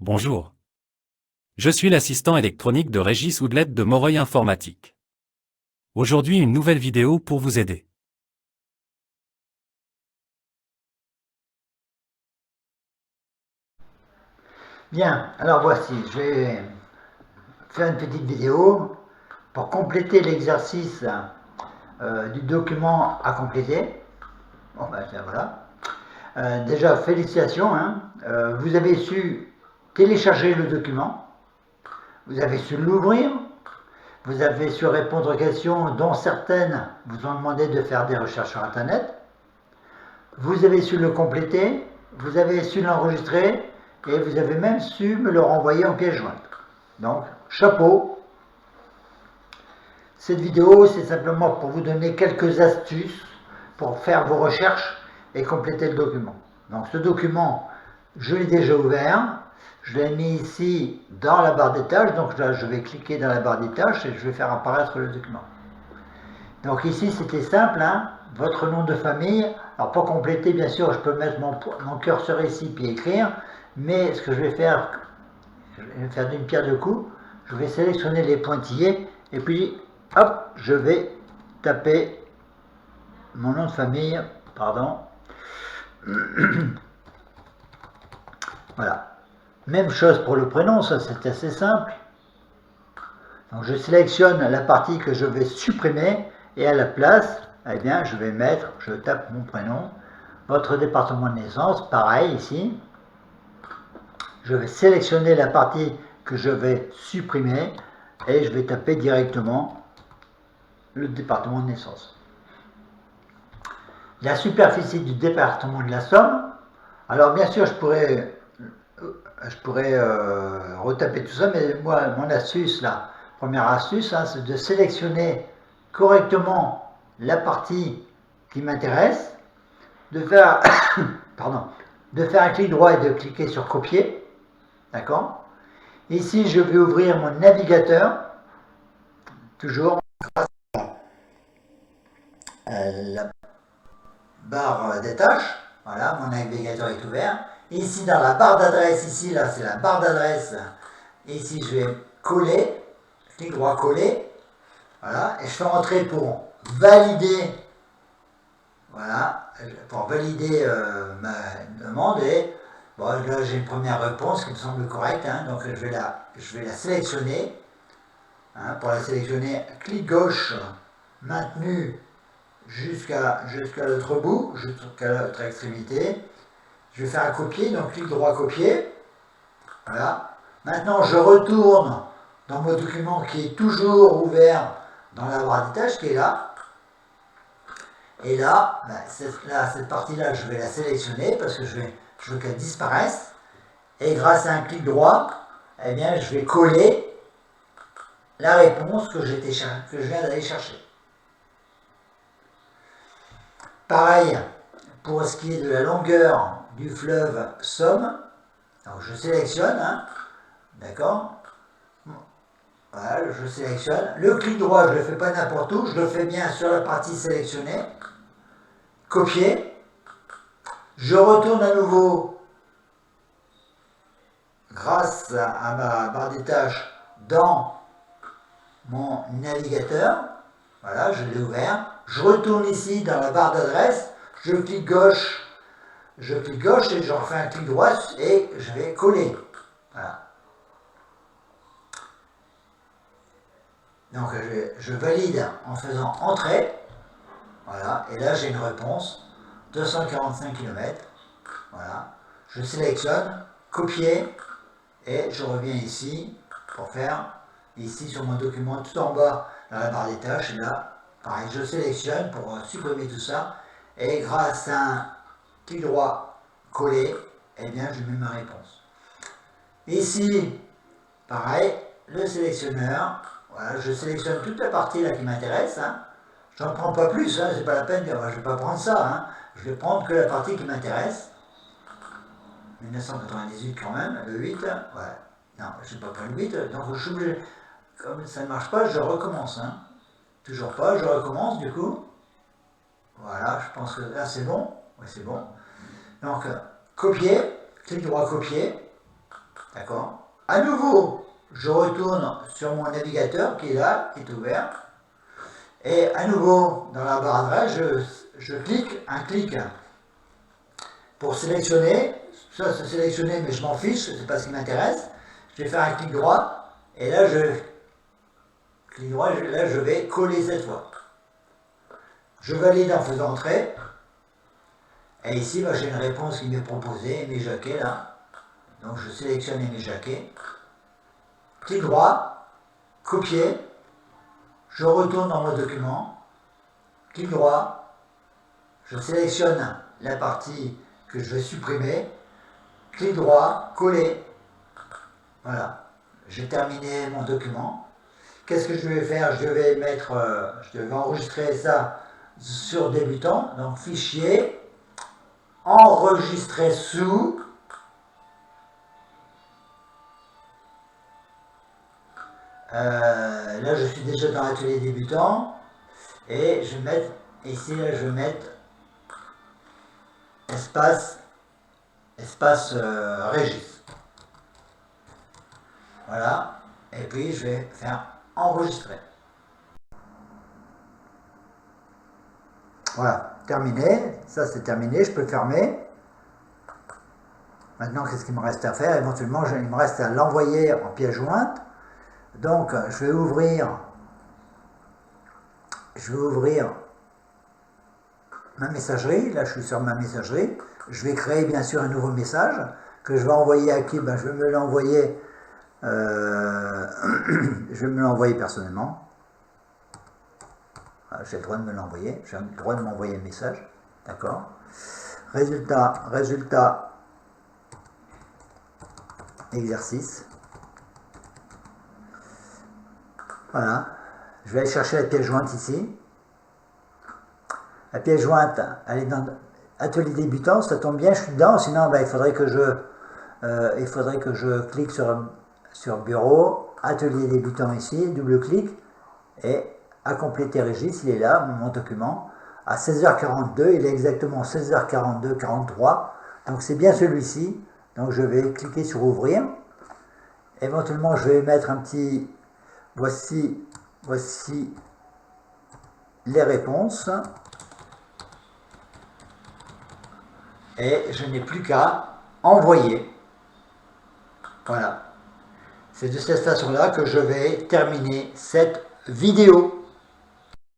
Bonjour. Je suis l'assistant électronique de Régis Oudlet de Moreuil Informatique. Aujourd'hui une nouvelle vidéo pour vous aider. Bien, alors voici, je vais faire une petite vidéo pour compléter l'exercice du document à compléter. Bon ben voilà. Déjà félicitations, hein. Vous avez su télécharger le document, vous avez su l'ouvrir, vous avez su répondre aux questions dont certaines vous ont demandé de faire des recherches sur internet, vous avez su le compléter, vous avez su l'enregistrer et vous avez même su me le renvoyer en pièce jointe. Donc, chapeau. Cette vidéo, c'est simplement pour vous donner quelques astuces pour faire vos recherches et compléter le document. Donc, ce document, je l'ai déjà ouvert. Je l'ai mis ici dans la barre des tâches. Donc là, je vais cliquer dans la barre des tâches et je vais faire apparaître le document. Donc ici, c'était simple, hein, votre nom de famille. Alors pour compléter, bien sûr, je peux mettre mon curseur ici puis écrire. Mais ce que je vais faire d'une pierre deux coups. Je vais sélectionner les pointillés et puis hop, je vais taper mon nom de famille, pardon. Voilà. Même chose pour le prénom, ça c'est assez simple. Donc je sélectionne la partie que je vais supprimer et à la place, eh bien, je tape mon prénom, votre département de naissance, pareil ici. Je vais sélectionner la partie que je vais supprimer et je vais taper directement le département de naissance. La superficie du département de la Somme. Alors bien sûr, je pourrais retaper tout ça, mais moi, mon astuce, la première astuce, hein, c'est de sélectionner correctement la partie qui m'intéresse, de faire, de faire un clic droit et de cliquer sur copier. D'accord? Ici, je vais ouvrir mon navigateur, toujours grâce à la barre des tâches. Voilà, mon navigateur est ouvert. Ici, dans la barre d'adresse, ici, là, c'est la barre d'adresse. Ici, je vais coller, clic droit coller. Voilà, et je fais entrer pour valider. Voilà, pour valider ma demande. Et bon, là, j'ai une première réponse qui me semble correcte. Hein, donc, je vais la sélectionner. Hein, pour la sélectionner, clic gauche, maintenu jusqu'à l'autre bout, jusqu'à l'autre extrémité. Je vais faire un copier, donc clic droit copier. Voilà. Maintenant, je retourne dans mon document qui est toujours ouvert dans la barre des tâches, qui est là. Et là, cette partie-là, je vais la sélectionner parce que je veux qu'elle disparaisse. Et grâce à un clic droit, eh bien, je vais coller la réponse que je viens d'aller chercher. Pareil, pour ce qui est de la longueur du fleuve Somme, donc je sélectionne, hein, d'accord. Voilà, je sélectionne. Le clic droit, je ne le fais pas n'importe où, je le fais bien sur la partie sélectionnée. Copier. Je retourne à nouveau, grâce à ma barre des tâches, dans mon navigateur. Voilà, je l'ai ouvert. Je retourne ici dans la barre d'adresse. Je clique gauche et je refais un clic droit et je vais coller. Voilà. Donc je valide en faisant entrée. Voilà, et là j'ai une réponse, 245 km. Voilà, je sélectionne, copier, et je reviens ici pour faire, ici sur mon document tout en bas, dans la barre des tâches, et là, pareil, je sélectionne pour supprimer tout ça, et grâce à un clic droit coller, eh bien je mets ma réponse. Ici, pareil, le sélectionneur, voilà, je sélectionne toute la partie là qui m'intéresse, hein. Je n'en prends pas plus, hein, c'est pas la peine, je ne vais pas prendre ça, hein. Je vais prendre que la partie qui m'intéresse. 1998 quand même, le 8, ouais. Non, je n'ai pas pris le 8, donc je suis obligé, comme ça ne marche pas, je recommence, hein. Toujours pas, je recommence du coup. Voilà, je pense que là c'est bon, ouais c'est bon. Donc, copier, clic droit copier, D'accord? À nouveau, je retourne sur mon navigateur qui est là, qui est ouvert. Et à nouveau, dans la barre d'adresse, je clique un clic pour sélectionner. Ça, c'est sélectionné, mais je m'en fiche, c'est pas ce qui m'intéresse. Je vais faire un clic droit. Et là, clic droit, là, je vais coller cette fois. Je valide en faisant entrer. Et ici, j'ai une réponse qui m'est proposée, mes jaquets là. Donc je sélectionne mes jaquets. Clic droit, copier. Je retourne dans mon document. Clic droit. Je sélectionne la partie que je vais supprimer. Clic droit, coller. Voilà. J'ai terminé mon document. Qu'est-ce que je vais faire? Je vais enregistrer ça sur débutant. Donc fichier, enregistrer sous. Là, je suis déjà dans l'atelier débutant et je vais mettre ici, là, je vais mettre espace Régis. Voilà. Et puis, je vais faire enregistrer. Voilà, terminé. Ça, c'est terminé. Je peux fermer. Maintenant, qu'est-ce qu'il me reste à faire? Éventuellement, il me reste à l'envoyer en pièce jointe. Donc, je vais ouvrir ma messagerie. Là, je suis sur ma messagerie. Je vais créer bien sûr un nouveau message que je vais envoyer à qui? Je vais me l'envoyer. Je vais me l'envoyer personnellement. J'ai le droit de me l'envoyer. J'ai le droit de m'envoyer un message. D'accord. Résultat. Exercice. Voilà. Je vais aller chercher la pièce jointe ici. La pièce jointe, elle est dans atelier débutant, ça tombe bien, je suis dedans, sinon il faudrait que je clique sur bureau, atelier débutant ici, double clic, et à compléter Régis, il est là, mon document, à 16h42, il est exactement 16h42, 43, donc c'est bien celui-ci, donc je vais cliquer sur ouvrir, éventuellement je vais mettre un petit, voici les réponses, et je n'ai plus qu'à envoyer. Voilà. C'est de cette façon-là que je vais terminer cette vidéo.